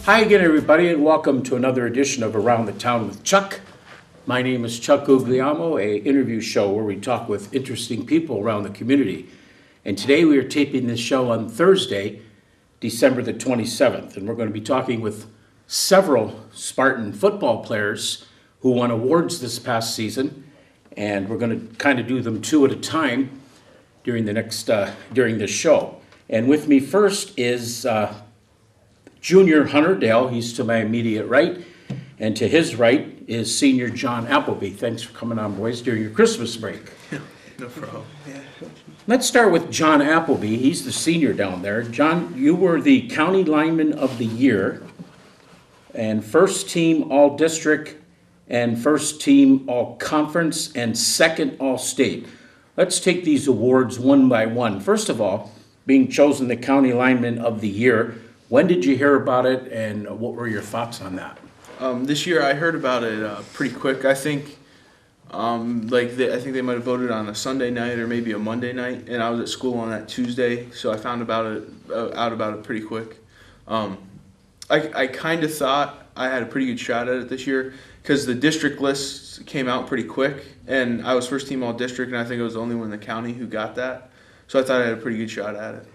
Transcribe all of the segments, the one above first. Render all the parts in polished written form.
Hi again, everybody, and welcome to another edition of Around the Town with Chuck. My name is Chuck Guglielmo, a interview show where we talk with interesting people around the community. And today we are taping this show on Thursday, December the 27th, and we're going to be talking with several Spartan football players who won awards this past season, and we're going to kind of do them two at a time during this show. And with me first is Junior Hunter Dale. He's to my immediate right, and to his right is Senior John Appleby. Thanks for coming on, boys, during your Christmas break. No problem. Let's start with John Appleby. He's the senior down there. John, you were the County Lineman of the Year, and first team All-District, and first team All-Conference, and second All-State. Let's take these awards one by one. First of all, being chosen the County Lineman of the Year, when did you hear about it, and what were your thoughts on that? This year I heard about it pretty quick. I think, I think they might have voted on a Sunday night or maybe a Monday night, and I was at school on that Tuesday, so I found out about it pretty quick. I kind of thought I had a pretty good shot at it this year because the district lists came out pretty quick, and I was first team all district, and I think I was the only one in the county who got that, so I thought I had a pretty good shot at it.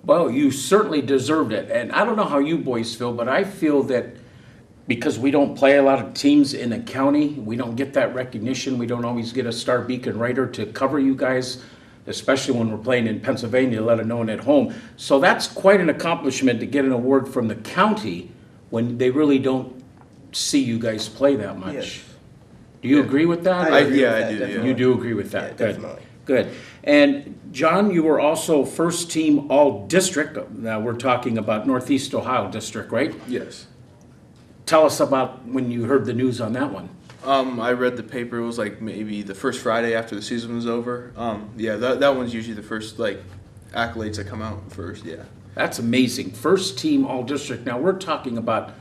Well, you certainly deserved it, and I don't know how you boys feel, but I feel that because we don't play a lot of teams in the county, we don't get that recognition. We don't always get a Star Beacon writer to cover you guys, especially when we're playing in Pennsylvania, let alone at home. So that's quite an accomplishment to get an award from the county when they really don't see you guys play that much. Yes. Do you agree with that? I agree with that, I do. definitely. You do agree with that? Yeah, Good. definitely. Good. And John, you were also first team All-District. Now we're talking about Northeast Ohio District, right? Yes. Tell us about when you heard the news on that one. I read the paper. It was like maybe the first Friday after the season was over. That one's usually the first accolades that come out first. Yeah. That's amazing. First team All-District. Now we're talking about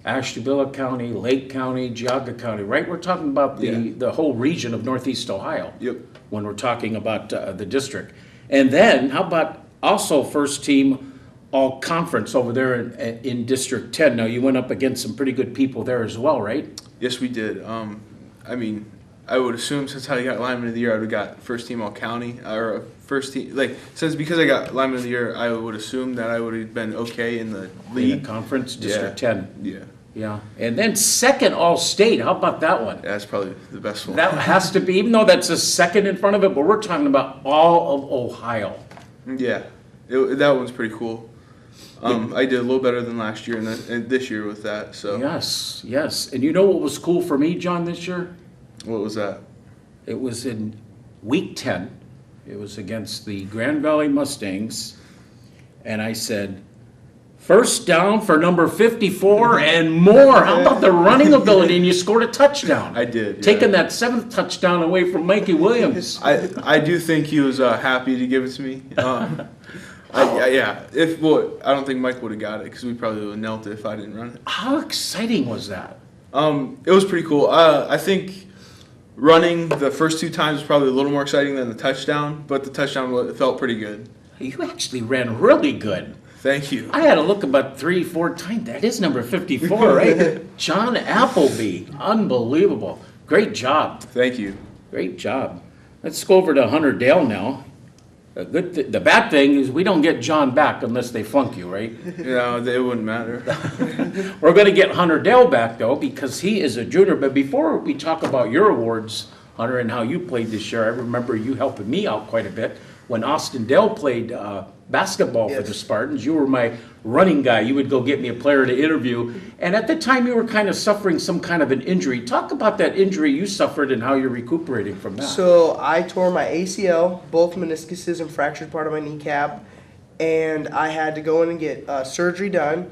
Ashtabula County, Lake County, Geauga County, right? We're talking about the whole region of Northeast Ohio. Yep. When we're talking about the district. And then how about also first team All-Conference over there in District 10? Now you went up against some pretty good people there as well, right? Yes, we did. I would assume since I got Lineman of the Year, I would have got first team all county or first team. Because I got Lineman of the Year, I would assume that I would have been okay in the league. In the conference, District 10. Yeah. Yeah. And then second All-State. How about that one? That's probably the best one. That has to be, even though that's a second in front of it, but we're talking about all of Ohio. Yeah. That one's pretty cool. I did a little better than last year and this year with that. So. Yes, yes. And you know what was cool for me, John, this year? What was that? It was in week 10. It was against the Grand Valley Mustangs. And I said, first down for number 54 and more. How about the running ability? And you scored a touchdown. I did. Yeah. Taking that seventh touchdown away from Mikey Williams. I do think he was happy to give it to me. I don't think Mike would have got it because we probably would have knelt it if I didn't run it. How exciting was that? It was pretty cool. I think running the first two times was probably a little more exciting than the touchdown, but the touchdown felt pretty good. You actually ran really good. Thank you. I had to look about 3-4 times. That is number 54, right? John Appleby. Unbelievable. Great job. Thank you. Great job. Let's go over to Hunter Dale now. The bad thing is we don't get John back unless they flunk you, right? Yeah, it wouldn't matter. We're going to get Hunter Dale back, though, because he is a junior. But before we talk about your awards, Hunter, and how you played this year, I remember you helping me out quite a bit. When Austin Dale played basketball for the Spartans, you were my running guy. You would go get me a player to interview. And at the time, you were kind of suffering some kind of an injury. Talk about that injury you suffered and how you're recuperating from that. So I tore my ACL, both meniscuses, and fractured part of my kneecap. And I had to go in and get surgery done.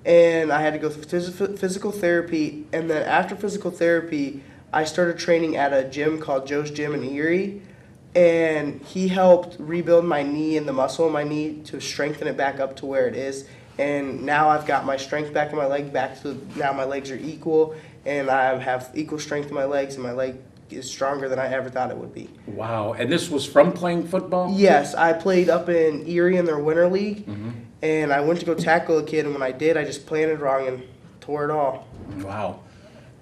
And I had to go through physical therapy. And then after physical therapy, I started training at a gym called Joe's Gym in Erie. And he helped rebuild my knee and the muscle in my knee to strengthen it back up to where it is. And now I've got my strength back in my leg, now my legs are equal, and I have equal strength in my legs, and my leg is stronger than I ever thought it would be. Wow. And this was from playing football? Yes, I played up in Erie in their winter league, and I went to go tackle a kid, and when I did, I just planted wrong and tore it all. Wow.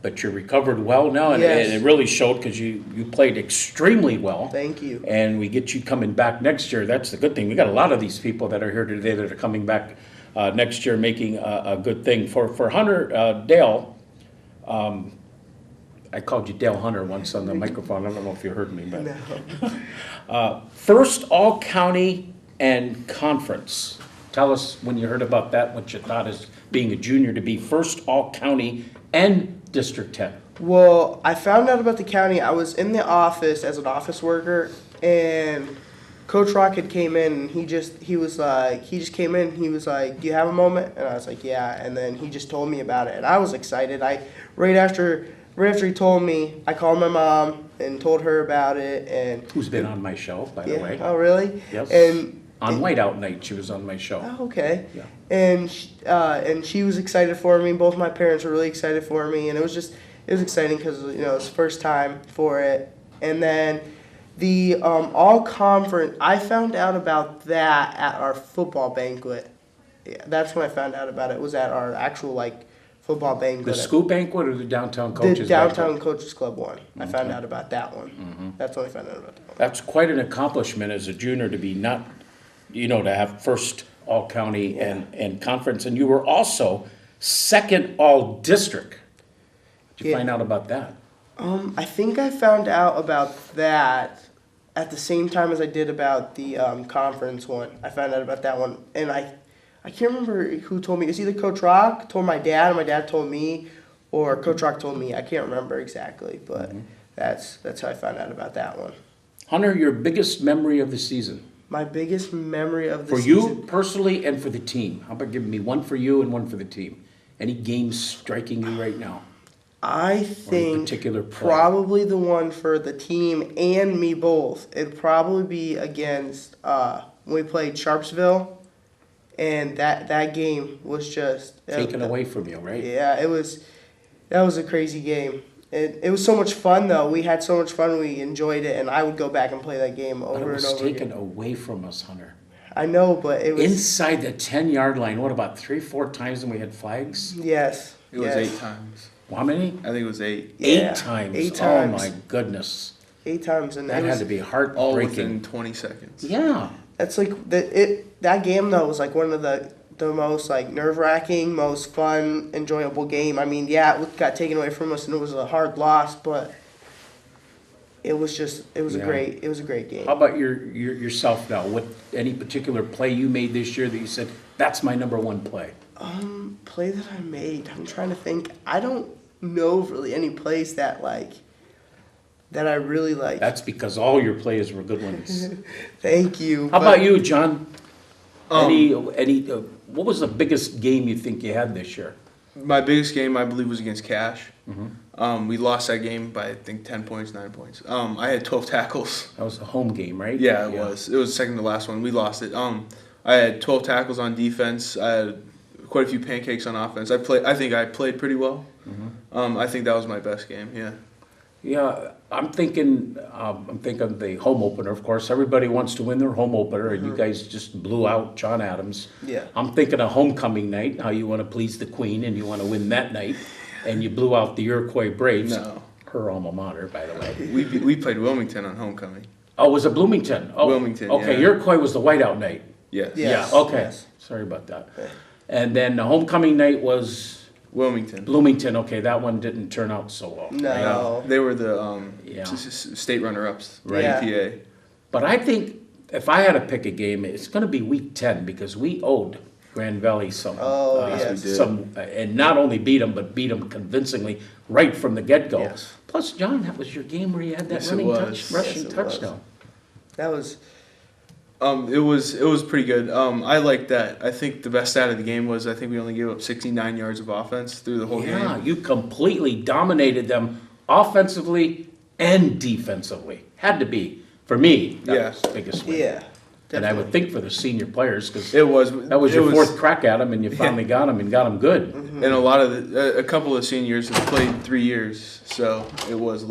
But you recovered well now, and Yes. it really showed because you played extremely well. Thank you. And we get you coming back next year. That's the good thing. We got a lot of these people that are here today that are coming back next year, making a good thing. For Hunter Dale, I called you Dale Hunter once on the microphone. I don't know if you heard me, but No. first all county and conference. Tell us when you heard about that, what you thought as being a junior to be first all county and District 10. Well, I found out about the county. I was in the office as an office worker, and Coach Rocket came in, and he just came in. He was like, "Do you have a moment?" And I was like, "Yeah." And then he just told me about it, and I was excited. Right after he told me, I called my mom and told her about it, and Who's been on my show, by the yeah. way. Oh, really? Yes. And On Whiteout Night, she was on my show. oh, okay. Yeah. And she was excited for me. Both my parents were really excited for me, and it was exciting because it's the first time for it. And then the all conference, I found out about that at our football banquet. Yeah, that's when I found out about it. It was at our actual football banquet. The school banquet or the downtown The coaches downtown banquet? coaches club one. I found out about that one. That's when I found out about that one. That's quite an accomplishment as a junior to be not, to have first all county and conference. And you were also second all district. Did you Yeah. find out about that? I think I found out about that at the same time as I did about the conference one. I found out about that one, and I can't remember who told me. It was either Coach Rock told my dad, or my dad told me, or Coach Rock told me. I can't remember exactly, but that's how I found out about that one. Hunter, your biggest memory of the season? My biggest memory of the For season. you personally and for the team. How about giving me one for you and one for the team? Any games striking you right now? I think particular play? probably the one for the team and me both. It'd probably be against when we played Sharpsville, and that game was just Taken away from you, right? Yeah, that was a crazy game. It was so much fun though. We had so much fun. We enjoyed it, and I would go back and play that game But it over and was over taken again. away from us, Hunter. I know, but it was Inside the 10-yard line, what, about 3-4 times when we had flags? yes. It was yes. 8 times. How many? I think it was 8. Yeah, 8 times. 8 times. Oh my goodness. 8 times, and That it had was, to be All heartbreaking. within 20 seconds. Yeah. that's that game though was one of the most nerve-wracking, most fun, enjoyable game. I mean, yeah, it got taken away from us, and it was a hard loss, but it was Yeah. a great game. How about yourself now? What any particular play you made this year that you said, that's my number one play? Play that I made. I'm trying to think. I don't know really any plays that that I really like. That's because all your plays were good ones. Thank you. How but- about you, John? What was the biggest game you think you had this year? My biggest game, I believe, was against Cash. We lost that game by, I think, 10 points, 9 points. I had 12 tackles. That was a home game, right? Yeah, it was. It was second to last one. We lost it. I had 12 tackles on defense. I had quite a few pancakes on offense. I think I played pretty well. I think that was my best game. Yeah. Yeah, I'm thinking the home opener, of course. Everybody wants to win their home opener, and you guys just blew out John Adams. Yeah. I'm thinking of homecoming night, how you want to please the queen and you want to win that night, and you blew out the Iroquois Braves. No. Her alma mater, by the way. We played Wilmington on homecoming. Oh, was it Bloomington? Oh, Wilmington, Okay, yeah. Iroquois was the whiteout night. Yes. Yes. Yeah, okay. yes. Sorry about that. Okay. And then the homecoming night was Wilmington. Bloomington. Okay, that one didn't turn out so well. No. They were the Yeah. state runner-ups. Right. Yeah. PA. But I think if I had to pick a game, it's going to be week 10 because we owed Grand Valley some. Oh, yes. we did. And not only beat them, but beat them convincingly right from the get-go. Yes. Plus, John, that was your game where you had that Yes, it running was. rushing Yes, it was. touchdown. That was It was pretty good. I liked that. I think the best stat of the game was I think we only gave up 69 yards of offense through the whole Yeah, game. you completely dominated them offensively and defensively. Had to be. For me, that Yeah. was the biggest win. yeah. And I would think for the senior players, because It was. that was it your fourth crack at them, and you finally got them and got them good. And a lot of a couple of seniors have played 3 years, so it was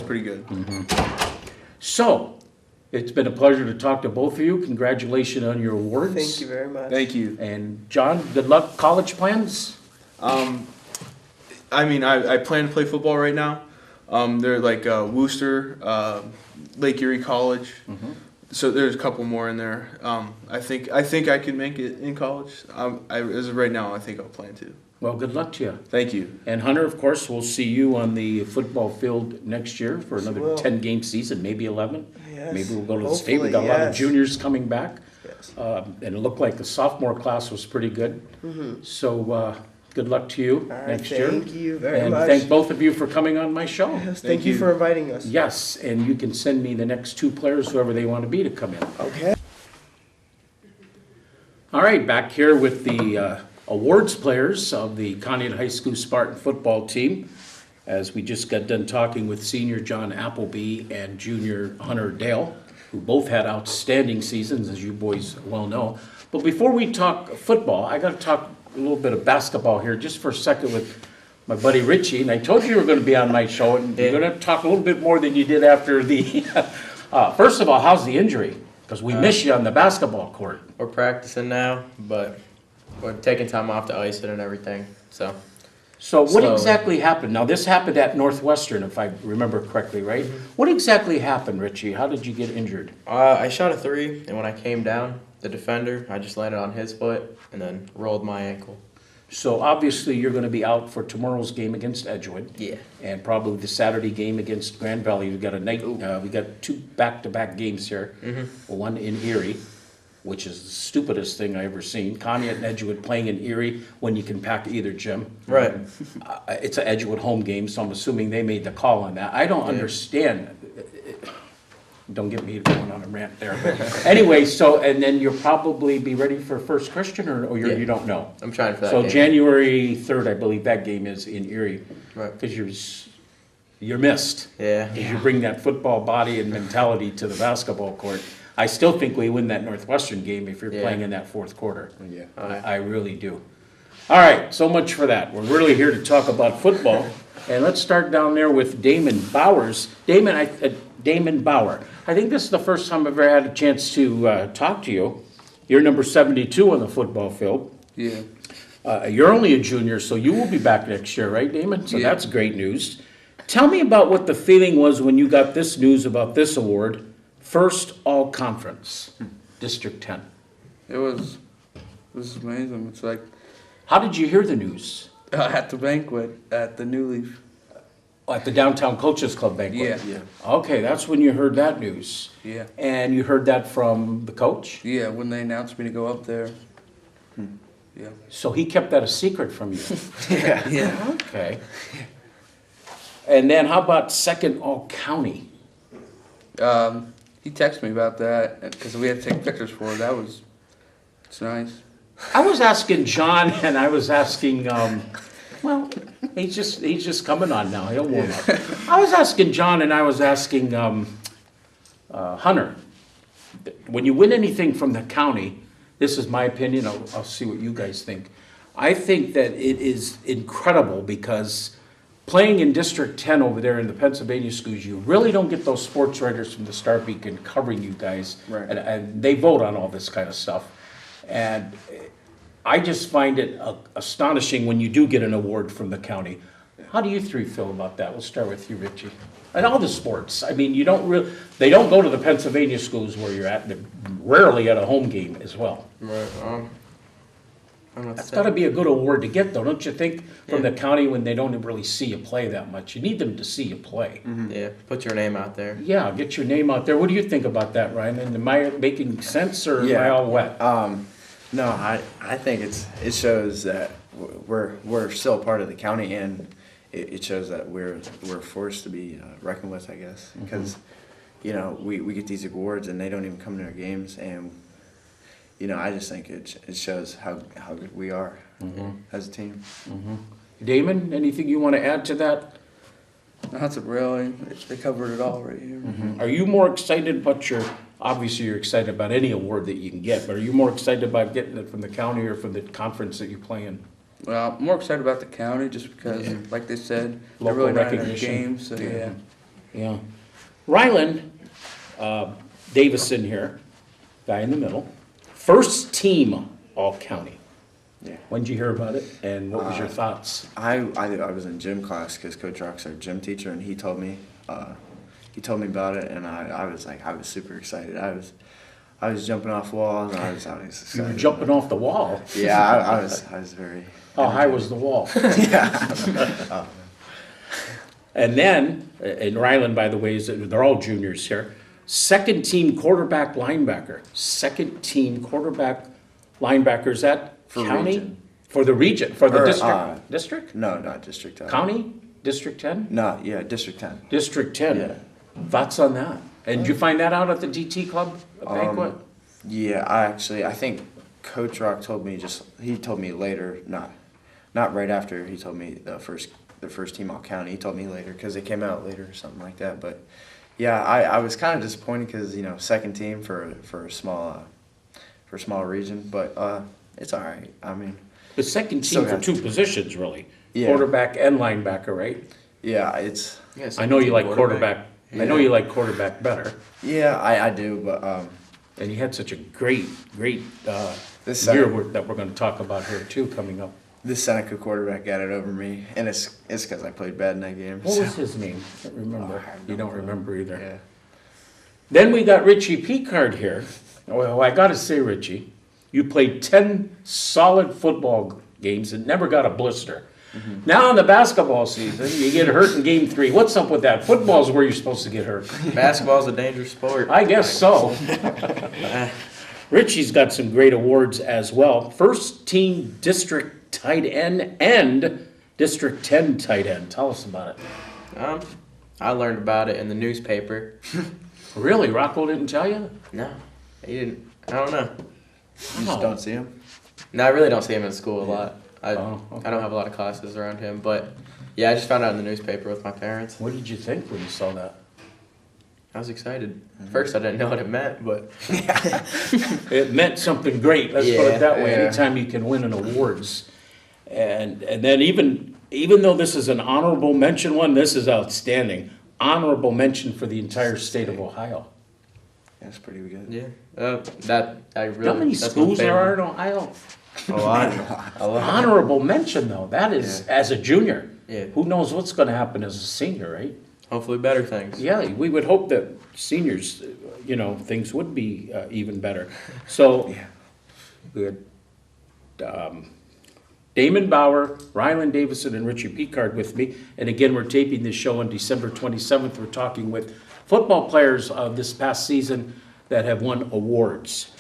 pretty good. So, It's been a pleasure to talk to both of you. Congratulations on your awards. Thank you very much. Thank you. And John, good luck. College plans? I mean, I plan to play football right now. They're like Worcester, Lake Erie College. So there's a couple more in there. I think I can make it in college. As of right now, I think I'll plan to. Well, good luck to you. Thank you. And Hunter, of course, we'll see you on the football field next year for another will. 10-game season, maybe 11. Yes. Maybe we'll go to the state. We Hopefully, got a lot of yes. juniors coming back. Yes. And it looked like the sophomore class was pretty good. So good luck to you All right, next year. thank you very And much. thank both of you for coming on my show. Yes, Thank thank you you. for inviting us. Yes, and you can send me the next 2 players, whoever they want to be, to come in. Okay. All right, back here with the awards players of the Conneaut High School Spartan football team. As we just got done talking with senior John Appleby and junior Hunter Dale, who both had outstanding seasons, as you boys well know. But before we talk football, I got to talk a little bit of basketball here just for a second with my buddy Richie. And I told you were going to be on my show, and you're going to talk a little bit more than you did after the. First of all, how's the injury? Because we miss you on the basketball court. We're practicing now, but we're taking time off to ice it and everything. So So what Slowly. exactly happened? Now, this happened at Northwestern, if I remember correctly, right? What exactly happened, Richie? How did you get injured? I shot a 3, and when I came down, the defender, I just landed on his foot and then rolled my ankle. So obviously, you're going to be out for tomorrow's game against Edgewood. Yeah. And probably the Saturday game against Grand Valley. We've got a night. We got 2 back-to-back games here. One in Erie, which is the stupidest thing I ever seen. Conneaut and Edgewood playing in Erie when you can pack either gym. Right. It's an Edgewood home game, so I'm assuming they made the call on that. I don't understand. Don't get me going on a rant there. But anyway, so, and then you'll probably be ready for First Christian, or Yeah. you don't know? I'm trying for that So game. January 3rd, I believe that game is in Erie. Right. Because you're missed. Yeah. Because you bring that football body and mentality to the basketball court. I still think we win that Northwestern game if you're Yeah. playing in that fourth quarter. Yeah. I really do. All right, so much for that. We're really here to talk about football. And let's start down there with Damon Bowers. Damon Bauer. I think this is the first time I've ever had a chance to talk to you. You're number 72 on the football field. Yeah. You're only a junior, so you will be back next year, right, Damon? So Yeah. that's great news. Tell me about what the feeling was when you got this news about this award, first all-conference, District 10. It was amazing. It's like How did you hear the news? at the banquet at the New Leaf. At the Downtown Coaches Club banquet? Yeah. Okay, that's when you heard that news. Yeah. And you heard that from the coach? Yeah, when they announced me to go up there. Yeah. So he kept that a secret from you? Yeah. Okay. And then how about second all-county? He texted me about that because we had to take pictures for it. It's nice. I was asking John, and I was asking, well, he's just coming on now. He'll warm up. I was asking John, and I was asking Hunter. When you win anything from the county, this is my opinion. I'll see what you guys think. I think that it is incredible because playing in District 10 over there in the Pennsylvania schools, you really don't get those sports writers from the Star Beacon covering you guys. Right. And they vote on all this kind of stuff. And I just find it astonishing when you do get an award from the county. How do you three feel about that? We'll start with you, Richie. And all the sports. I mean, they don't go to the Pennsylvania schools where you're at. They're rarely at a home game as well. Right. I'm gonna That's say- got to be a good award to get, though, don't you think? From the county when they don't really see you play that much. You need them to see you play. Yeah. Put your name out there. Yeah, get your name out there. What do you think about that, Ryan? And am I making sense, or am I Yeah. all wet? No, I think it shows that we're still part of the county, and it shows that we're forced to be reckoned with, I guess, because we get these awards and they don't even come to our games, and I just think it shows how good we are as a team. Damon, anything you want to add to that? That's a really, they covered it all right here. Are you more excited about obviously you're excited about any award that you can get, but are you more excited about getting it from the county or from the conference that you play in? Well, I'm more excited about the county just because, like they said, they're Local really not in our recognition. games. So yeah. Yeah. Rylan, Davison here, guy in the middle. First team all-county. Yeah. When did you hear about it, and what was your thoughts? I was in gym class because Coach Rock's our gym teacher, and he told me about it, and I was super excited. I was jumping off walls, and I was You excited. were jumping off the wall. Yeah, I was very. How high was the wall? Yeah. And then, and Ryland, by the way, they're all juniors here. Second team quarterback linebacker. Second team quarterback linebacker. Is that For county? region. For the region, for the Or, district? District? No, not District 10. County? District 10? No, yeah, District 10. District 10. Yeah. Thoughts on that? And did you find that out at the DT Club banquet? Yeah, I think Coach Rock told me later, not right after he told me the first team all county. He told me later because it came out later or something like that. But yeah, I was kind of disappointed because second team for a small region, but it's all right. I mean, The second Still team for got- two positions, really. Yeah. Quarterback and linebacker, right? yeah, it's I know you like quarterback. I know you like quarterback better. yeah, I do, but And you had such a great This year Seneca, that we're going to talk about here too coming up. this Seneca quarterback got it over me, and it's because I played bad in that game. What so- was his name? I can't remember. I have You no don't clue. remember either. Yeah. Then we got Richie Picard here. Well, I got to say, Richie, you played 10 solid football games and never got a blister. Now in the basketball season, you get hurt in game 3. What's up with that? Football's where you're supposed to get hurt. Basketball's a dangerous sport. I guess so. Richie's got some great awards as well. First team district tight end and District 10 tight end. Tell us about it. I learned about it in the newspaper. Really? Rocco didn't tell you? No, he didn't. I don't know. You just don't see him. No, I really don't see him in school a lot. Oh, okay. I don't have a lot of classes around him, but yeah, I just found out in the newspaper with my parents. What did you think when you saw that? I was excited. First, I didn't know what it meant, but It meant something great, let's put it Yeah, that way, yeah. anytime you can win an awards. And then even though this is an honorable mention one, this is outstanding. Honorable mention for the entire state of Ohio. That's pretty good. yeah, that I really. How many that's my schools there are favorite. in Ohio? A lot. A lot. Honorable mention though, that is, as a junior. Yeah. Who knows what's gonna happen as a senior, right? Hopefully, better things. Yeah, we would hope that seniors, things would be even better. So, Yeah. we had Damon Bauer, Ryland Davison, and Richie Picard with me. And again, we're taping this show on December 27th. We're talking with football players of this past season that have won awards.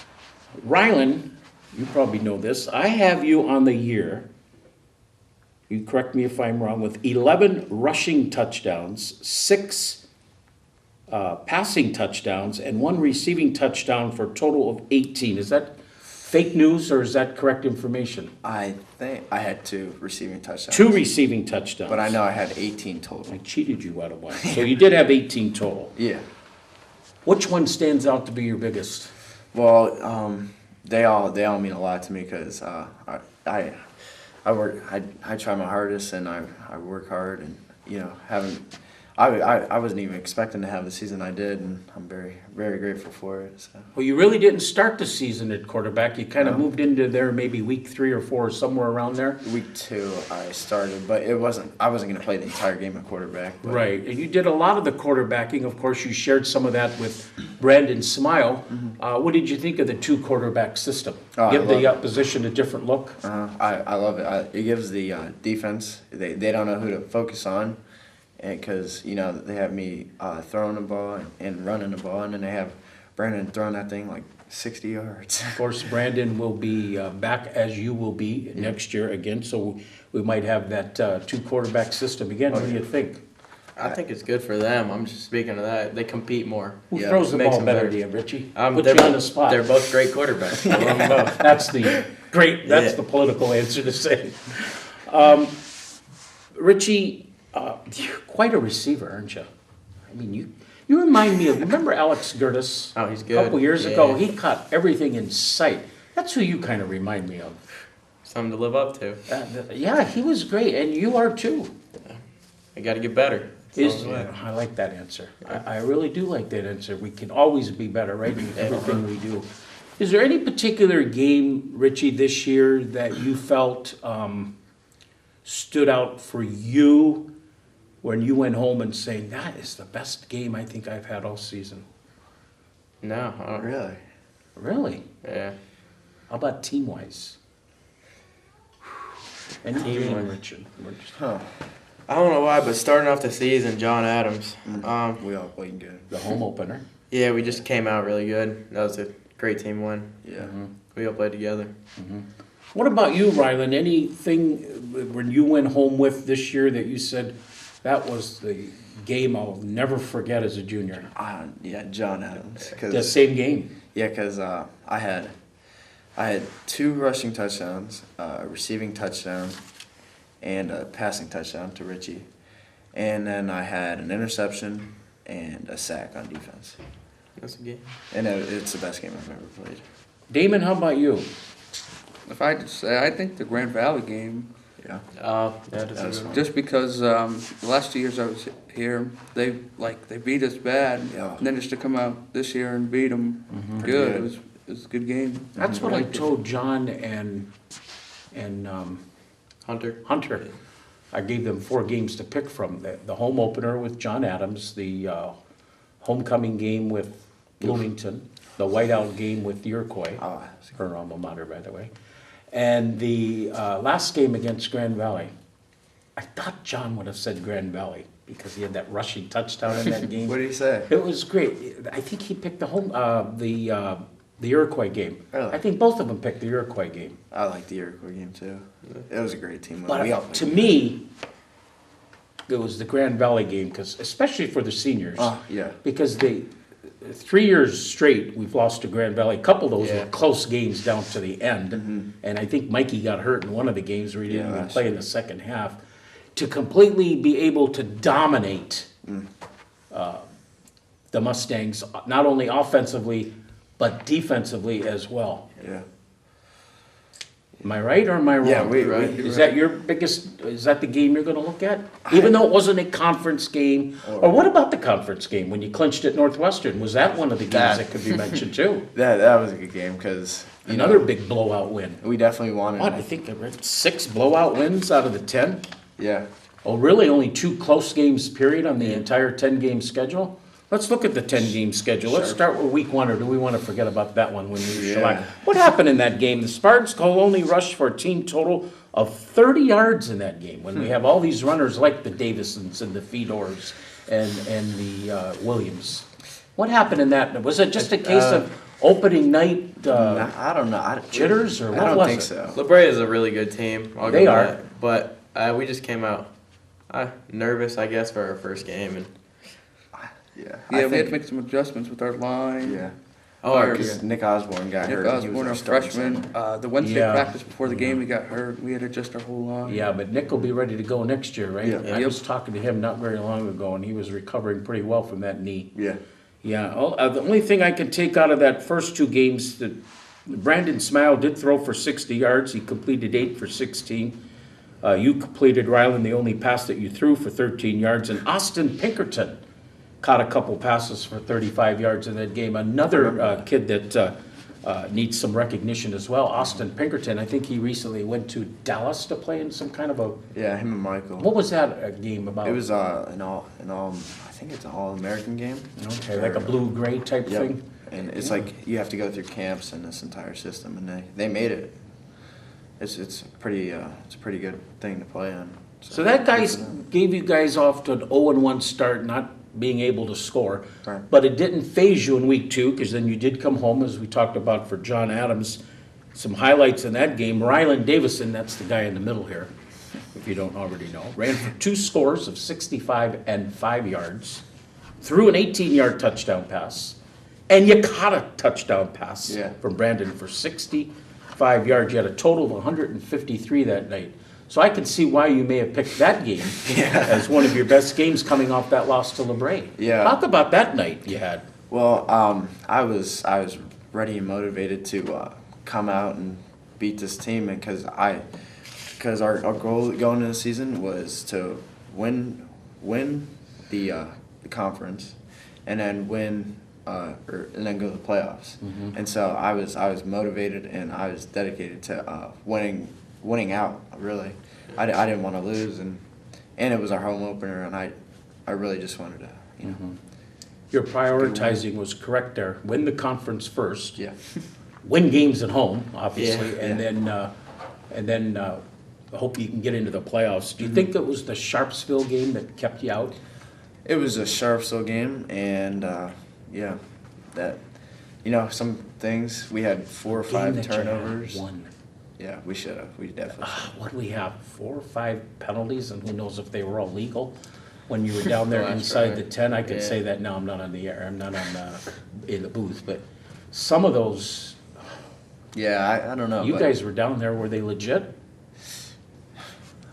Ryland, you probably know this. I have you on the year, you correct me if I'm wrong, with 11 rushing touchdowns, 6 passing touchdowns, and 1 receiving touchdown for a total of 18. Is that fake news or is that correct information? I think I had 2 receiving touchdowns. 2 receiving touchdowns. But I know I had 18 total. I cheated you out of one. So you did have 18 total. Yeah. Which one stands out to be your biggest? Well, they all mean a lot to me because I try my hardest and I work hard and I wasn't even expecting to have the season I did, and I'm very, very grateful for it. So. Well, you really didn't start the season at quarterback. You kind of No. moved into there maybe week 3 or 4, somewhere around there. Week 2, I started, but I wasn't going to play the entire game at quarterback. But Right, and you did a lot of the quarterbacking. Of course, you shared some of that with Brandon Smile. What did you think of the 2 quarterback system? Oh, I Give the love opposition a different look? I love it. It gives the defense, they don't know who to focus on, because they have me throwing the ball and running the ball, and then they have Brandon throwing that thing like 60 yards. Of course, Brandon will be back as you will be next year again, so we might have that 2 quarterback system again. What do you think? I think it's good for them. I'm just speaking of that. They compete more. Who Yeah, throws the makes ball them better better. to you, Richie? They're Put you on the both- spot. They're both great quarterbacks. I love them both. That's the great, that's Yeah. the political answer to say. Richie, you're quite a receiver, aren't you? I mean, you remind me of, remember Alex Gertis? Oh, he's A good. couple years ago, Yeah. he caught everything in sight. That's who you kind of remind me of. Something to live up to. Yeah, he was great, and you are too. I got to get better. Is, So, I like that answer. I really do like that answer. We can always be better, right, in everything we do. Is there any particular game, Richie, this year that you felt stood out for you when you went home and saying, that is the best game I think I've had all season? No, I don't, Really? Really? yeah. How about team-wise? Any Team-wise. game, Richard? Huh. I don't know why, but starting off the season, John Adams. We all played good. The home opener? Yeah, we just came out really good. That was a great team win. Yeah. We all played together. What about you, Rylan? Anything when you went home with this year that you said, that was the game I'll never forget as a junior? Yeah, John Adams. The same game? Yeah, because I had 2 rushing touchdowns, a receiving touchdown, and a passing touchdown to Richie. And then I had an interception and a sack on defense. That's a game. And it's the best game I've ever played. Damon, how about you? If I could say, I think the Grand Valley game, Yeah. Yeah, that's That was a good fun. just because the last 2 years I was here, they beat us bad, Yeah. and then just to come out this year and beat them Pretty good, good. it was a good game. That's what I liked it. told John and Hunter. Hunter. I gave them 4 games to pick from. The home opener with John Adams, the homecoming game with Bloomington, the whiteout game with Iroquois, Oh, her alma mater, by the way, and the last game against Grand Valley. I thought John would have said Grand Valley because he had that rushing touchdown in that game. what did he say? It was great. I think he picked the Iroquois game. Really? I think both of them picked the Iroquois game. I liked the Iroquois game too. It was a great team. We all But played to good. me, it was the Grand Valley game, because especially for the seniors. Oh, yeah. Because 3 years straight, we've lost to Grand Valley. A couple of those Yeah. were close games down to the end. And I think Mikey got hurt in one of the games where he didn't Yeah, even last play in the second half. To completely be able to dominate the Mustangs, not only offensively, but defensively as well. Yeah. Am I right or am I wrong? Yeah, Right. Is that your biggest, is that the game you're gonna look at? Even though it wasn't a conference game? Or what about the conference game when you clinched at Northwestern? Was that one of the games that could be mentioned too? That was a good game because Another big blowout win. we definitely wanted. What, I think there were 6 blowout wins out of the 10? Yeah. Oh, really? Only 2 close games period on the entire 10-game schedule? Let's look at the 10-game schedule. Let's start with week 1, or do we want to forget about that one when we shellac? What happened in that game? The Spartans only rushed for a team total of 30 yards in that game, when we have all these runners like the Davisons and the Fedors and the Williams. What happened in that? Was it just a case of opening night I don't know. jitters, or what I don't was think it? so. La Brea is a really good team. I'll They give are. that. But we just came out nervous, I guess, for our first game. And Yeah. Yeah, we had to make some adjustments with our line. Yeah. our Because Nick Osborne got Nick hurt. and he was Osborne, our our starting freshman, center. the Wednesday Yeah. practice before the game, he got hurt. We had to adjust our whole line. Yeah, but Nick will be ready to go next year, right? Yeah. I was talking to him not very long ago, and he was recovering pretty well from that knee. Yeah. Yeah, the only thing I can take out of that first 2 games, that Brandon Smile did throw for 60 yards. He completed 8 for 16. You completed, Rylan, the only pass that you threw for 13 yards. And Austin Pinkerton caught a couple passes for 35 yards in that game. Another kid that needs some recognition as well, Austin Pinkerton. I think he recently went to Dallas to play in some kind of a, Yeah, him and Michael. what was that game about? It was an all I think it's an all-American game. Okay, like a blue-gray type Yep. thing? And it's like you have to go through camps in this entire system, and they made it. It's a pretty good thing to play on. So that good guys for them. gave you guys off to an 0-1 start, not being able to score. Right. But it didn't phase you in week 2, because then you did come home, as we talked about for John Adams. Some highlights in that game. Rylan Davison, that's the guy in the middle here, if you don't already know, ran for 2 scores of 65 and 5 yards, threw an 18-yard touchdown pass, and you caught a touchdown pass Yeah. from Brandon for 65 yards. You had a total of 153 that night. So I can see why you may have picked that game as one of your best games coming off that loss to La Brea. Yeah. Talk about that night you had. Well, I was ready and motivated to come out and beat this team, because our goal going into the season was to win the conference, and then win and then go to the playoffs. Mhm. And so I was motivated and I was dedicated to winning out. Really, I didn't want to lose, and it was our home opener, and I really just wanted to, you know. Mhm. Your prioritizing was correct there. Win the conference first. Yeah. Win games at home, obviously, Yeah. and then hope you can get into the playoffs. Do you think it was the Sharpsville game that kept you out? It was a Sharpsville game, and yeah, that, you know, some things we had 4 or Game 5 that you had turnovers. won. Yeah, we should have. We definitely. What do we have? 4 or 5 penalties, and who knows if they were all legal? When you were down there That's inside right. the 10, I could Yeah. say that now. I'm not on the air. I'm not on in the booth, but some of those. Yeah, I don't know. You but guys were down there. Were they legit?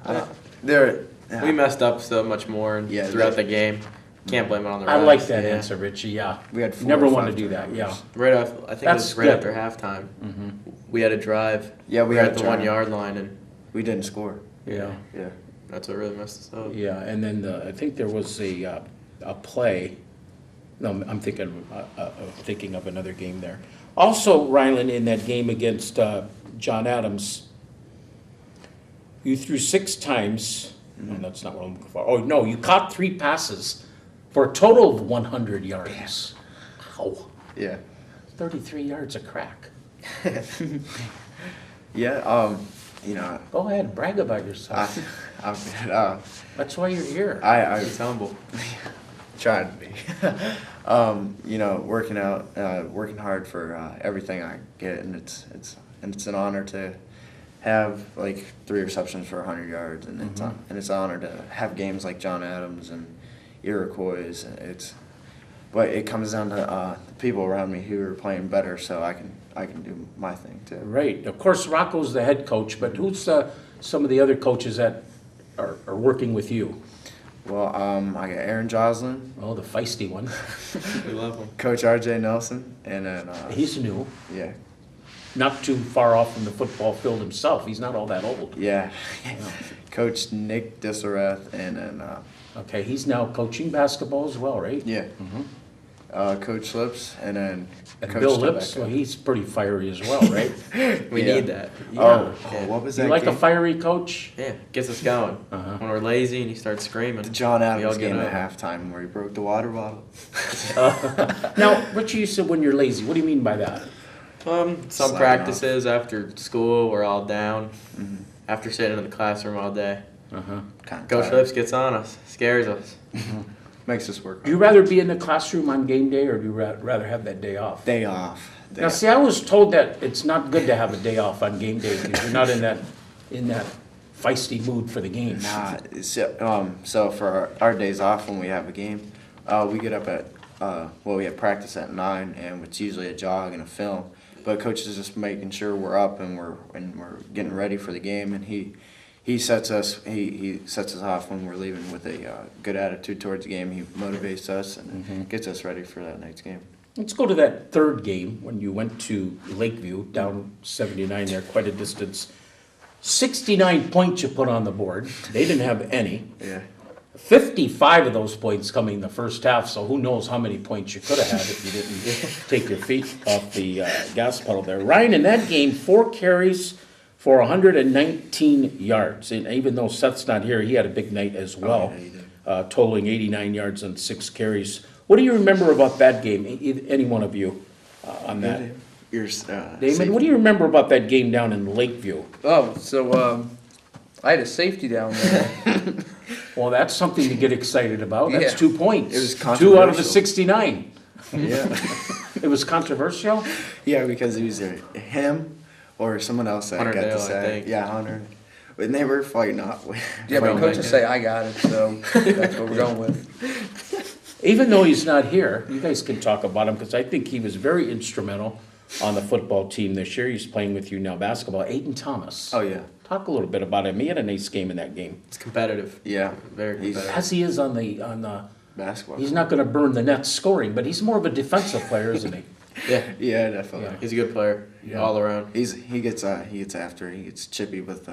I don't, they're. We messed up so much more Yeah, throughout they- the game. Can't blame it on the refs. I like that yeah. answer, Richie. Yeah. We had 4 Never or want to 5 do that. Yeah. turnovers. Right off, I think That's it was right good. after halftime. Mm-hmm. We had a drive. Yeah, we were had at a the drive. 1 yard line, and We didn't score. Yeah. Yeah. that's what really messed us up. Yeah, and then I think there was a play. No, I'm thinking of another game there. Also, Ryland, in that game against John Adams, you threw 6 times. No, that's not what I'm looking for. Oh no, you caught 3 passes for a total of 100 yards. Wow, Yeah. 33 yards a crack. Yeah. You know, Go ahead, brag about yourself. I'm That's why you're here. I He's humble. tried to be. You know, working out, working hard for everything I get, and it's an honor to have like 3 receptions for 100 yards, and it's an honor to have games like John Adams and Iroquois. But it comes down to the people around me who are playing better, so I can do my thing too. Right. Of course, Rocco's the head coach, but who's some of the other coaches that are working with you? Well, I got Aaron Joslin, Oh, the feisty one. We love him. Coach R.J. Nelson, and then He's new, yeah, not too far off from the football field himself. He's not all that old. yeah, Coach Nick Disselrath, and then Okay, he's now coaching basketball as well, right? yeah, Coach Lips, and then And Coach Bill Lips, Tobacco. well, he's pretty fiery as well, right? We Yeah. need that. Oh, Yeah. what was You that like a game? fiery coach? Yeah, gets us going. Uh-huh. When we're lazy and he starts screaming. The John we all Adams get game up. at halftime where he broke the water bottle. Now, Richie, you said when you're lazy. What do you mean by that? Some Slacking practices after school, we're all down. Mm-hmm. After sitting in the classroom all day. Uh-huh. Kind of Coach Lips gets on us, scares us. makes us work. Do you rather be in the classroom on game day, or do you rather have that day off? Day off. Day Now, see, I was told that it's not good to have a day off on game day because you're not in that feisty mood for the game. Nah, so for our days off when we have a game, we get up at we have practice at 9, and it's usually a jog and a film. But coach is just making sure we're up and we're getting ready for the game, and he sets us off when we're leaving with a good attitude towards the game. He motivates us and gets us ready for that night's game. Let's go to that third game when you went to Lakeview, down 79 there, quite a distance. 69 points you put on the board. They didn't have any. Yeah. 55 of those points coming in the first half, so who knows how many points you could have had if you didn't take your feet off the gas pedal there. Ryan, in that game, 4 carries for 119 yards. And even though Seth's not here, he had a big night as well, yeah, he did. totaling 89 yards on 6 carries. What do you remember about that game, any one of you on that? Damon, what do you remember about that game down in Lakeview? Oh, so I had a safety down there. Well, that's something to get excited about. That's Yeah. 2 points. It was 2 out of the controversial. 69. Yeah. It was controversial? Yeah, because it was either him or someone else that Hunter got Dale, to I say. think. Yeah, Hunter. And they were fighting off. Yeah, but Well, coaches like- say I got it, so that's what we're going with. Even though he's not here, you guys can talk about him because I think he was very instrumental on the football team this year. He's playing with you now basketball. Aiden Thomas. Oh yeah, Talk a little bit about him. He had a nice game in that game. It's competitive. yeah. Very He's competitive. As he is on the basketball. he's not going to burn the net scoring, but he's more of a defensive player, isn't he? Yeah, Yeah, definitely. Yeah. he's a good player Yeah. all around. He gets after. He gets chippy with.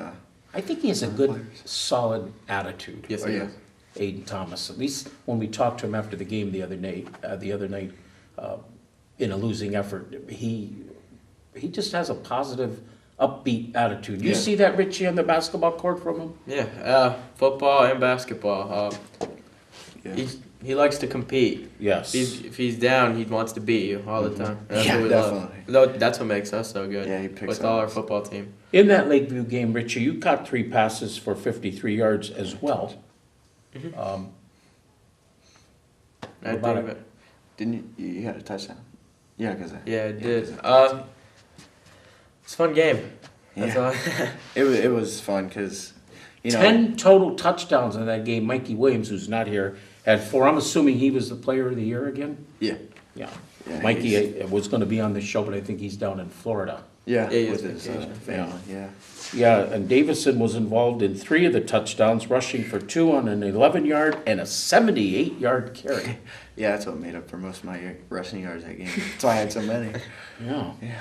I think he has a good, solid attitude. Yes, Oh, he yeah. is. Aiden Thomas. At least when we talked to him after the game the other night, in a losing effort, he just has a positive, upbeat attitude. You Yeah. see that, Richie, on the basketball court from him? Yeah, football and basketball. Yeah. He likes to compete. Yes. If he's down, he wants to beat you all the time. And that's Yeah, what we definitely. love. That's what makes us so good. Yeah, he picks with all up. our football team. In that Lakeview game, Richie, you caught 3 passes for 53 yards as well. Um, I about think it? of it. Didn't you had a touchdown? Yeah, because Yeah, it did. 'cause It's a fun game. That's Yeah. all. it was fun because 10 total touchdowns in that game. Mikey Williams, who's not here, had 4. I'm assuming he was the player of the year again? yeah, Yeah. Yeah, Mikey was going to be on the show, but I think he's down in Florida. yeah, Yeah, he with is his vacation. family. Yeah. Yeah, and Davison was involved in 3 of the touchdowns, rushing for 2 on an 11-yard and a 78-yard carry. Yeah, that's what made up for most of my rushing yards that game. That's why I had so many. Yeah. Yeah.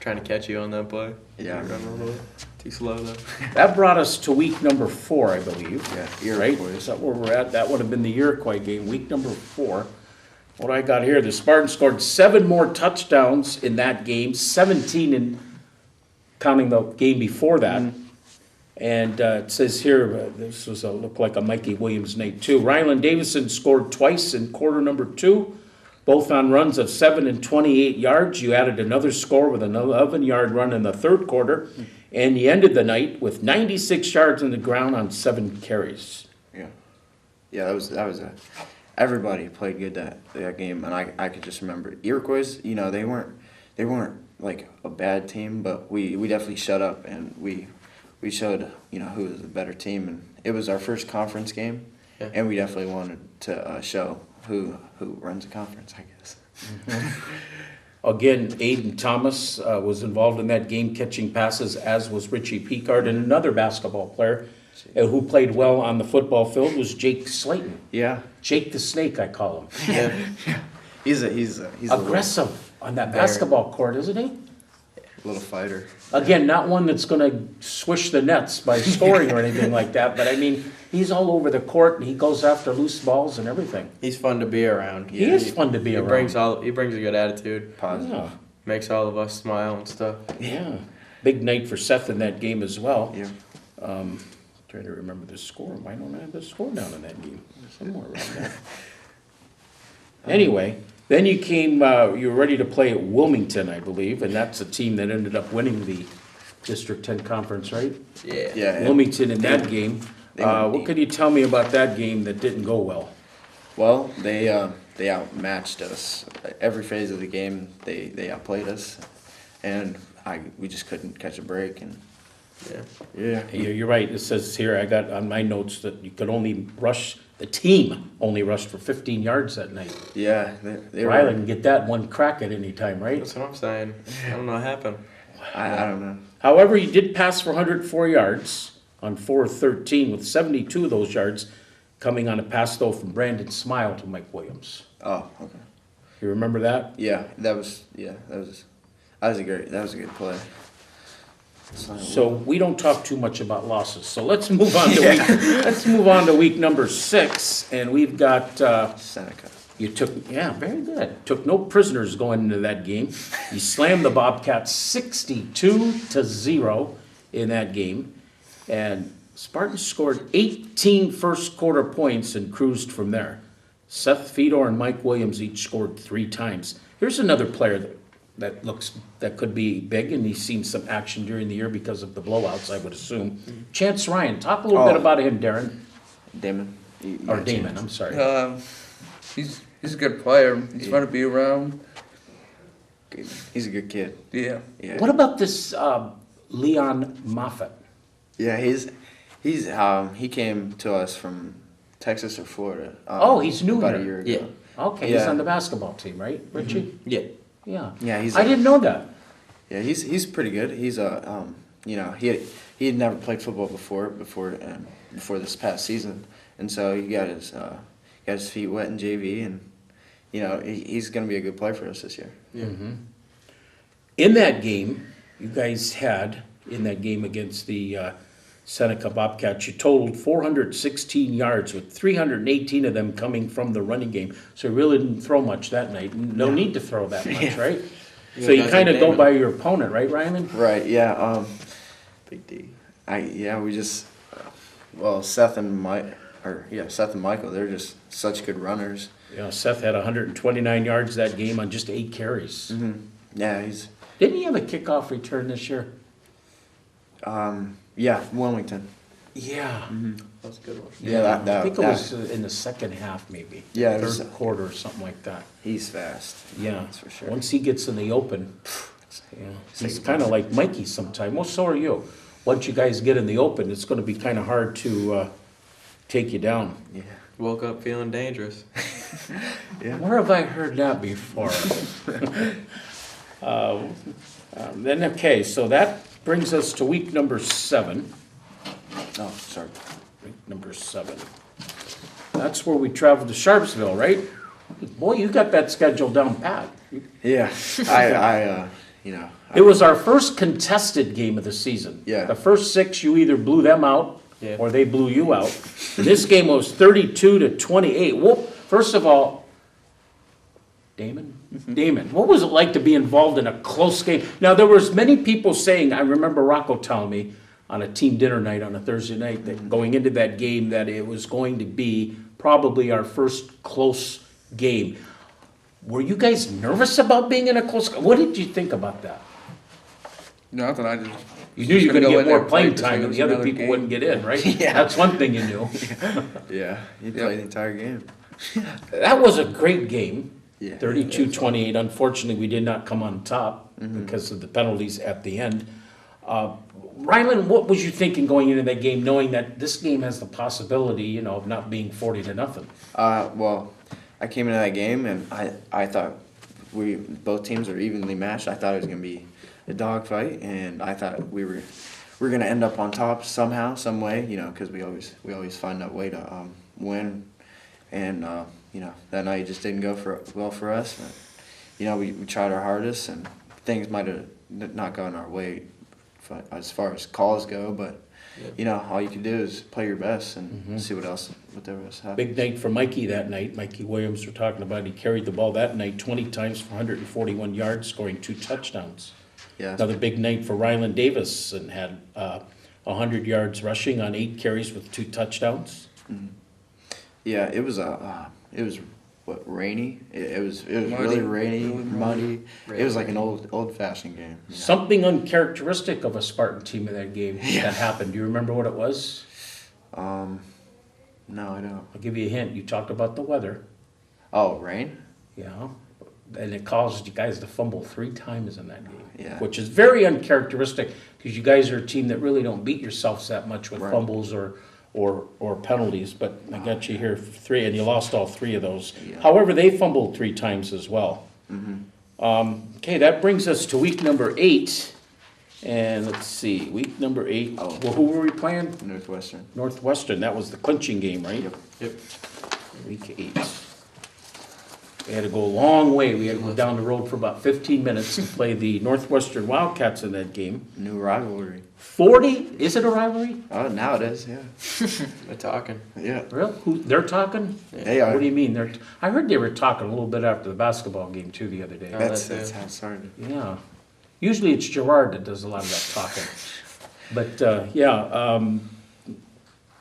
Trying to catch you on that play. Yeah. You run a little bit too slow though. That brought us to week number 4, I believe. Yeah, Right? Iroquois. Is that where we're at? That would have been the Iroquois game, week number 4. What I got here, the Spartans scored 7 more touchdowns in that game, 17 in counting the game before that. And it says here, this was looked like a Mikey Williams night too. Ryland Davison scored twice in quarter number 2, both on runs of 7 and 28 yards. You added another score with an 11-yard run in the third quarter, and you ended the night with 96 yards on the ground on 7 carries. Yeah. Yeah, that was a everybody played good that game, and I could just remember Iroquois. They weren't like a bad team, but we definitely shut up and we showed who was a better team, and it was our first conference game, Yeah. and we definitely wanted to show who runs a conference, I guess. Again, Aiden Thomas was involved in that game, catching passes, as was Richie Picard, and another basketball player who played well on the football field was Jake Slayton. Yeah, Jake the Snake, I call him. he's a Aggressive on that Very. basketball court, isn't he? little fighter. Again, not one that's going to swish the nets by scoring or anything like that, but I mean, he's all over the court and he goes after loose balls and everything. He's fun to be around. He is fun to be he around. He brings a good attitude. Positive. Yeah, Makes all of us smile and stuff. yeah. Big night for Seth in that game as well. Yeah. Trying to remember the score. Why don't I have the score down in that game? Somewhere around there. Anyway, then you came, you were ready to play at Wilmington, I believe, and that's a team that ended up winning the District 10 Conference, right? Yeah. Yeah. Wilmington in that game. they went What deep. could you tell me about that game that didn't go well? Well, they outmatched us every phase of the game. They outplayed us, and we just couldn't catch a break. And Yeah. yeah, You're right. It says here, I got on my notes that you could only rush, the team only rushed for 15 yards that night. yeah, they were. Riley can get that one crack at any time, right? That's what I'm saying. I don't know what happened. I don't know. However, he did pass for 104 yards on 4-13, with 72 of those yards coming on a pass though from Brandon Smile to Mike Williams. Oh, okay. You remember that? Yeah, that was a good play. So we don't talk too much about losses. So let's move on to week number 6, and we've got Seneca. very good. Took no prisoners going into that game. You slammed the Bobcats 62-0 in that game, and Spartans scored 18 first quarter points and cruised from there. Seth Fedor and Mike Williams each scored 3 times. Here's another player that could be big, and he's seen some action during the year because of the blowouts, I would assume. Chance Ryan, talk a little bit about him, Darren. Damon. Or Damon, I'm sorry. He's a good player. He's fun to be around. He's a good kid. Yeah. Yeah. What about this Leon Moffett? Yeah, he came to us from Texas or Florida. He's new about here. a year ago. Yeah. Okay, he's Yeah. on the basketball team, right, Richie? Yeah. Yeah. Yeah, he's I didn't know that. Yeah, he's pretty good. He's he had never played football before this past season, and so he got his feet wet in JV, and he's going to be a good player for us this year. Yeah. In that game, you guys had, in that game against the Seneca Bobcats. You totaled 416 yards with 318 of them coming from the running game. So you really didn't throw much that night. No need to throw that much, right? So you guys kind of like go Damon. by your opponent, right, Ryman? Right, yeah, Big D. we just, well, Seth and Michael, they're just such good runners. You know, Seth had 129 yards that game on just 8 carries. Yeah, he's, Didn't he have a kickoff return this year? yeah, Wilmington. Yeah. That was a good one. Yeah, I think it was in the second half, maybe. Yeah, it was- Third quarter or something like that. He's fast. Yeah, That's for sure. Once he gets in the open, yeah, he's kind of like Mikey sometime. Well, so are you. Once you guys get in the open, it's going to be kind of hard to take you down. Yeah. Woke up feeling dangerous. Yeah. Where have I heard that before? Then, okay, so that brings us to week number 7. Oh, sorry. Week number 7. That's where we traveled to Sharpsville, right? Boy, you got that schedule down pat. Yeah, I It was our first contested game of the season. Yeah. The first 6, you either blew them out Yeah. or they blew you out. And this game was 32-28. Well, first of all, Damon, what was it like to be involved in a close game? Now, there was many people saying, I remember Rocco telling me on a team dinner night on a Thursday night, that going into that game, that it was going to be probably our first close game. Were you guys nervous about being in a close? What did you think about that? Nothing, I just. You knew you were gonna going go to in get there more and play playing just like time it and was the other another people game. wouldn't get in, right? Yeah. That's one thing you knew. yeah, he played the entire game. That was a great game, Yeah. 32-28. Unfortunately, we did not come on top because of the penalties at the end. Rylan, what was you thinking going into that game, knowing that this game has the possibility, of not being 40-0? Well, I came into that game and I thought both teams are evenly matched. I thought it was gonna be a dogfight, and I thought we were gonna end up on top somehow, some way, because we always find that way to win, and that night just didn't go well for us. But, we tried our hardest, and things might have not gone our way as far as calls go, but. All you can do is play your best and see whatever else happens. Big night for Mikey that night. Mikey Williams, we're talking about, he carried the ball that night 20 times for 141 yards, scoring 2 touchdowns. Yeah. Another big night for Rylan Davis, and had 100 yards rushing on 8 carries with 2 touchdowns. Yeah, it was rainy. It was Muddy. really rainy, Really muddy. It was like an old fashioned game. Something uncharacteristic of a Spartan team in that game that happened. Do you remember what it was? No, I don't. I'll give you a hint. You talked about the weather. Oh, rain? Yeah. And it caused you guys to fumble 3 times in that game. Yeah. Which is very uncharacteristic, because you guys are a team that really don't beat yourselves that much with Right. fumbles or penalties. But I got you here for 3, and you lost all 3 of those. Yeah. However, they fumbled 3 times as well. Okay, that brings us to week number 8. And let's see, week number 8. Oh. Well, who were we playing? Northwestern. Northwestern. That was the clinching game, right? Yep. Week 8. We had to go a long way. We had to go down the road for about 15 minutes to play the Northwestern Wildcats in that game. New rivalry. 40? Is it a rivalry? Oh, now it is, yeah. We're talking. Yeah. Really? They're talking? They are. What do you mean? I heard they were talking a little bit after the basketball game too the other day. Yeah. That's that too. how it started. Yeah. Usually it's Gerard that does a lot of that talking. But,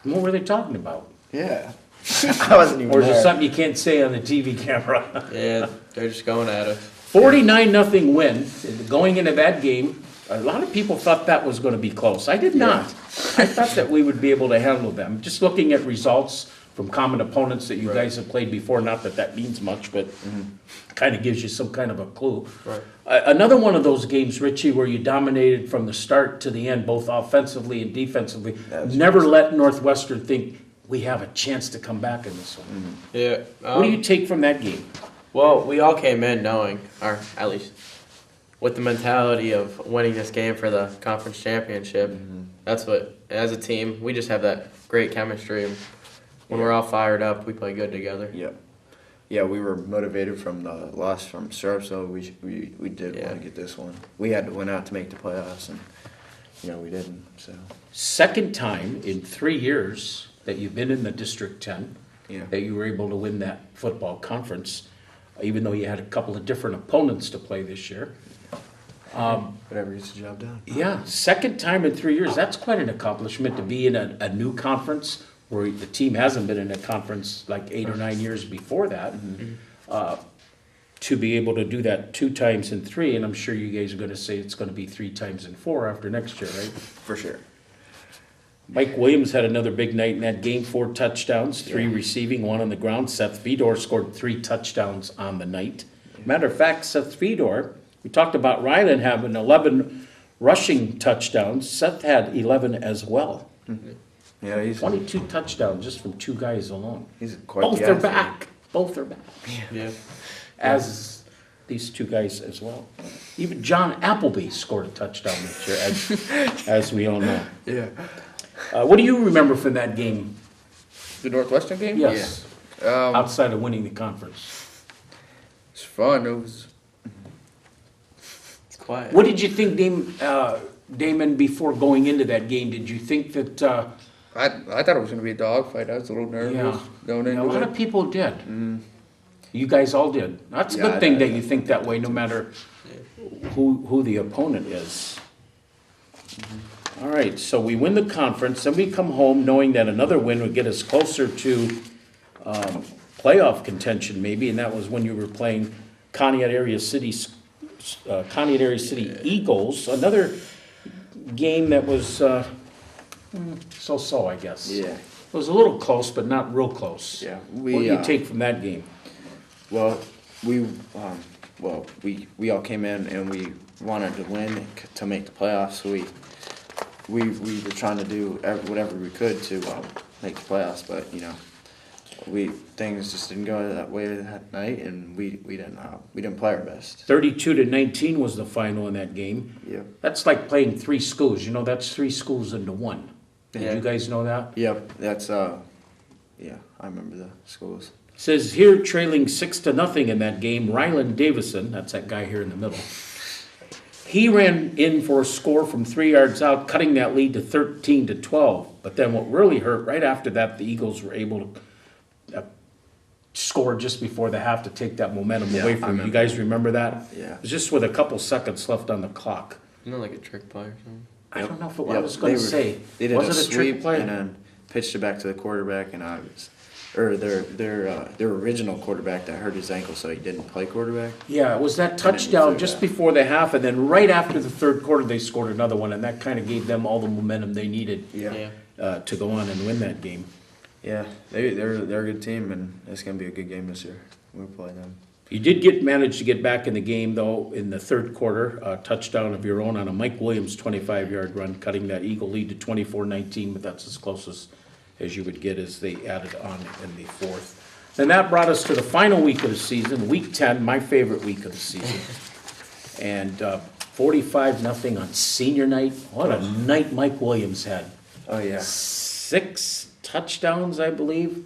what were they talking about? Yeah. I wasn't even Or is it there. something you can't say on the TV camera? Yeah, they're just going at us. 49-0 win. Going into that game, a lot of people thought that was going to be close. I did not. I thought that we would be able to handle them. Just looking at results from common opponents that you guys have played before, not that that means much, but kind of gives you some kind of a clue. Right. Another one of those games, Richie, where you dominated from the start to the end, both offensively and defensively. That's Never let Northwestern think we have a chance to come back in this one. Yeah. What do you take from that game? Well, we all came in knowing, or at least with the mentality of winning this game for the conference championship. That's what, as a team, we just have that great chemistry. And when we're all fired up, we play good together. Yep. Yeah, we were motivated from the loss from Sharpsville. We did Yeah. want to get this one. We had to win out to make the playoffs, and we didn't. So Second time in 3 years that you've been in the District 10, yeah, that you were able to win that football conference, even though you had a couple of different opponents to play this year. whatever gets the job done. Yeah, second time in 3 years, that's quite an accomplishment to be in a new conference where the team hasn't been in a conference like 8 or 9 years before that. To be able to do that 2 times in 3, and I'm sure you guys are gonna say it's gonna be 3 times in 4 after next year, right? For sure. Mike Williams had another big night in that game, 4 touchdowns, 3 receiving, 1 on the ground. Seth Fedor scored 3 touchdowns on the night. Matter of fact, Seth Fedor, we talked about Ryland having 11 rushing touchdowns. Seth had 11 as well. Yeah, he's 22 touchdowns just from 2 guys alone. quite Both the are athlete. back. Both are back. Yeah. As these 2 guys as well. Even John Appleby scored a touchdown this year, as we all know. Yeah. What do you remember from that game? The Northwestern game? Yes, outside of winning the conference. It's fun. It was. It's quiet. What did you think, Damon, before going into that game? Did you think that, I thought it was going to be a dogfight. I was a little nervous going a into lot it. of people did. You guys all did. That's a Yeah, good thing I- that you think that way, no matter who the opponent is. All right, so we win the conference, then we come home knowing that another win would get us closer to playoff contention maybe, and that was when you were playing Conneaut Area City Eagles. Another game that was so-so, I guess. Yeah. It was a little close, but not real close. Yeah. What do you take from that game? Well, we all came in and we wanted to win to make the playoffs. So we were trying to do whatever we could to make the playoffs, but things just didn't go that way that night, and we didn't play our best. 32-19 was the final in that game. Yep. That's like playing 3 schools. That's 3 schools into 1. Did Yeah. you guys know that? Yep. That's I remember the schools. Says here trailing 6-0 in that game, Ryland Davison, that's that guy here in the middle. He ran in for a score from 3 yards out, cutting that lead to 13-12. But then what really hurt, right after that, the Eagles were able to score just before the half to take that momentum Yeah, away I from you. You remember. guys remember that? Yeah. It was just with a couple seconds left on the clock. Isn't it like a trick play or something? I don't know if it, Yep, I was going to they were- say, They did was a it a trick sweep play? and then pitched it back to the quarterback, and their original quarterback that hurt his ankle, so he didn't play quarterback. Yeah, it was that And then touchdown third just half. before the half, and then right after the 3rd quarter, they scored another one, and that kind of gave them all the momentum they needed to go on and win that game. Yeah, they're a good team, and it's gonna be a good game this year. We'll play them. You did manage to get back in the game, though, in the 3rd quarter, a touchdown of your own on a Mike Williams 25-yard run, cutting that Eagle lead to 24-19, but that's as close as you would get as they added on in the 4th. Then that brought us to the final week of the season, week 10, my favorite week of the season. And 45-0 on senior night. What a night Mike Williams had. Oh yeah. 6 touchdowns, I believe.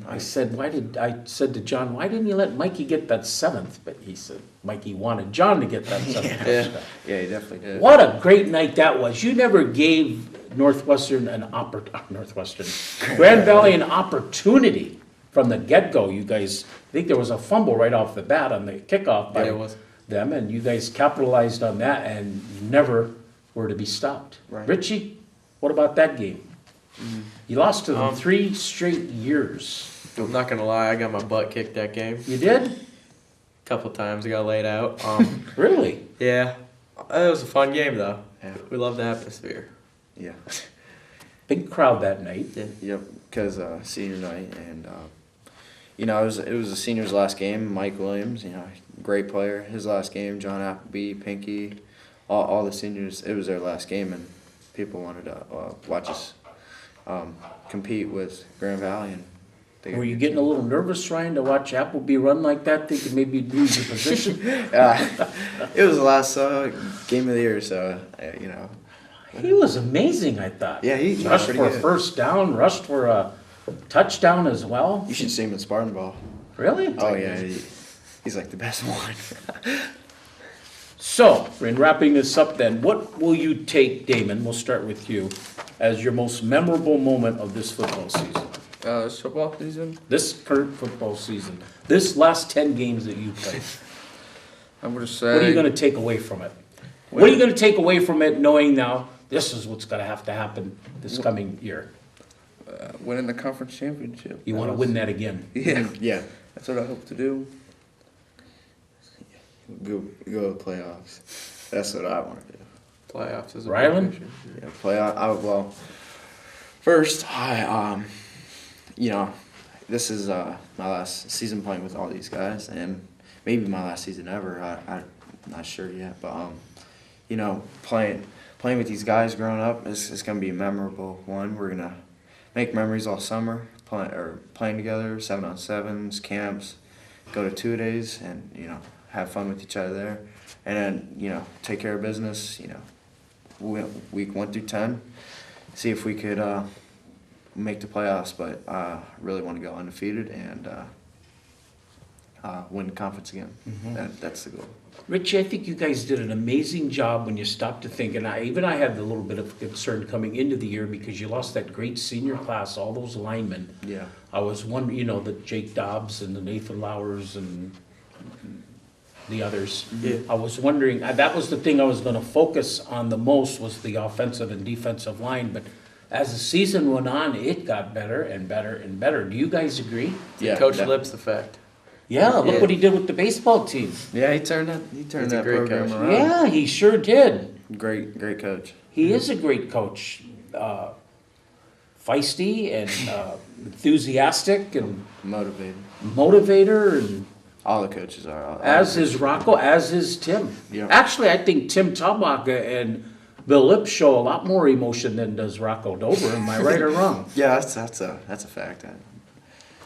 I said to John, why didn't you let Mikey get that 7th? But he said Mikey wanted John to get that 7th touchdown. Yeah, he definitely did. What a great night that was. You never gave Grand Valley an opportunity from the get-go. You guys, I think there was a fumble right off the bat on the kickoff by Yeah, it was. them, and you guys capitalized on that and never were to be stopped. Right. Richie, what about that game? You lost to them 3 straight years. I'm not gonna lie, I got my butt kicked that game. You did? A couple times I got laid out. Really? Yeah, it was a fun game though. Yeah. We love the atmosphere. Yeah. Big crowd that night. Yeah. Yep. Because senior night, and it was the senior's last game. Mike Williams, great player. His last game. John Appleby, Pinky, all the seniors. It was their last game, and people wanted to watch us compete with Grand Valley. And they Were you getting a little nervous, Ryan, to watch Appleby run like that, thinking maybe you'd lose your position? It was the last game of the year, so He was amazing, I thought. Yeah, he was rushed pretty for a good. first down, rushed for a touchdown as well. You should see him in Spartan ball. Really? Oh yeah, he's like the best one. So, in wrapping this up then, what will you take, Damon, we'll start with you, as your most memorable moment of this football season? This football season, This current football season, this last 10 games that you played, I'm gonna say. what are you gonna take away from it? What are you gonna take away from it knowing now this is what's gonna have to happen this coming year? Winning the conference championship. You wanna win that again? Yeah, Yeah, that's what I hope to do. go to playoffs. That's what I want to do. Playoffs is a Rylan? big picture. Yeah, well, first, this is my last season playing with all these guys, and maybe my last season ever. I'm not sure yet, but playing with these guys growing up is gonna be a memorable one. We're gonna make memories all summer, playing together, 7-on-7s, camps, go to 2-a-days, and have fun with each other there, and then take care of business. Week 1 through 10, see if we could make the playoffs. But really want to go undefeated and win the conference again. That's the goal. Richie, I think you guys did an amazing job when you stopped to think, and I had a little bit of concern coming into the year because you lost that great senior class, all those linemen. Yeah. I was wondering, the Jake Dobbs and the Nathan Lowers and the others. Yeah. I was wondering, that was the thing I was gonna focus on the most, was the offensive and defensive line, but as the season went on, it got better and better and better. Do you guys agree? Yeah, Coach that- Lips effect. Yeah, look Yeah. what he did with the baseball team. Yeah, he turned that He's a that great program coach. around. Yeah, he sure did. Great coach. He is a great coach. Feisty and enthusiastic and Motivated. motivator, and All the coaches are. as is Rocco, as is Tim. Yeah. Actually, I think Tim Talbaka and Bill Lips show a lot more emotion than does Rocco Dover. Am I right or wrong? Yeah, that's a fact.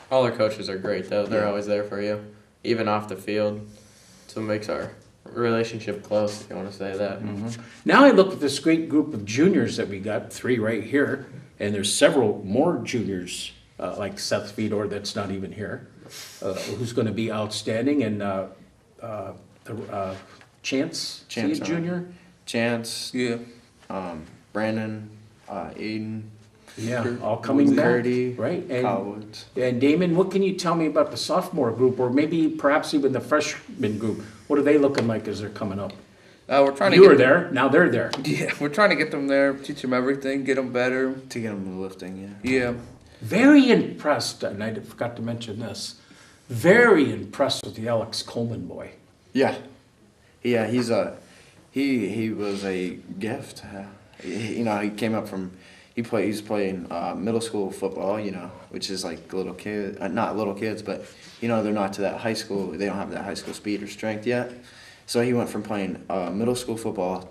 All our coaches are great though. They're Yeah. always there for you, even off the field. So it makes our relationship close, if you want to say that. Now I look at this great group of juniors that we got, 3 right here, and there's several more juniors, like Seth Fedor that's not even here, who's going to be outstanding, and Chance, is he a Chance, junior? Chance, Yeah. Brandon, Aiden, Yeah, all coming back, Curdy, right? Kyle Woods. And Damon, what can you tell me about the sophomore group, or maybe perhaps even the freshman group? What are they looking like as they're coming up? We're trying to You get were there, now they're there. Yeah, we're trying to get them there, teach them everything, get them better. To get them lifting, yeah. Yeah. Very impressed, and I forgot to mention this, very impressed with the Alex Coleman boy. Yeah, he's he was a gift. He came up from he's playing middle school football, which is like little kid, not little kids, but they're not to that high school. They don't have that high school speed or strength yet. So he went from playing middle school football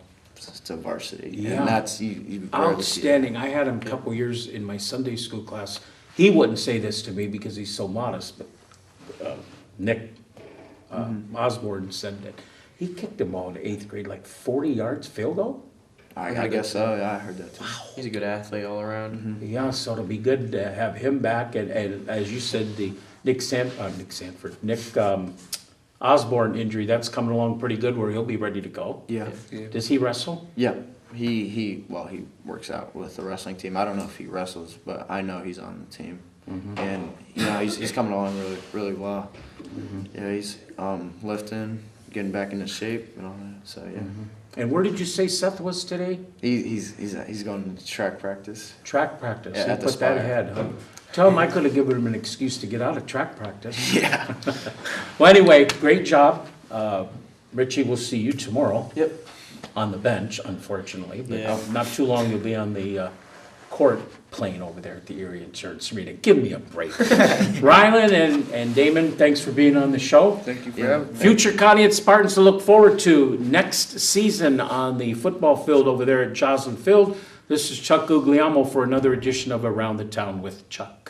to varsity, Yeah. and that's you rarely see that. Outstanding. I had him a couple years in my Sunday school class. He wouldn't say this to me because he's so modest, but Nick Osborne said that he kicked them all in the 8th grade, like 40 yards field goal. I guess so. Yeah, I heard that too. He's a good athlete all around. Yeah, so it'll be good to have him back. And as you said, the Nick Osborne injury, that's coming along pretty good where he'll be ready to go. Yeah. Yeah. Does he wrestle? Yeah, he works out with the wrestling team. I don't know if he wrestles, but I know he's on the team, and he's coming along really well. Yeah, he's lifting, getting back into shape and all that. So yeah, And where did you say Seth was today? he's going to track practice. Track practice. Yeah, He at the put that Spire. ahead, huh? Tell him I could have given him an excuse to get out of track practice. Yeah. Well, anyway, great job. Richie, we'll see you tomorrow. Yep. On the bench, unfortunately, but Yeah. not too long you'll be on the court playing over there at the Erie Insurance Arena. Give me a break. Rylan and Damon, thanks for being on the show. Thank you for Yeah. having me. Future Conneaut Spartans to look forward to next season on the football field over there at Joslin Field. This is Chuck Guglielmo for another edition of Around the Town with Chuck.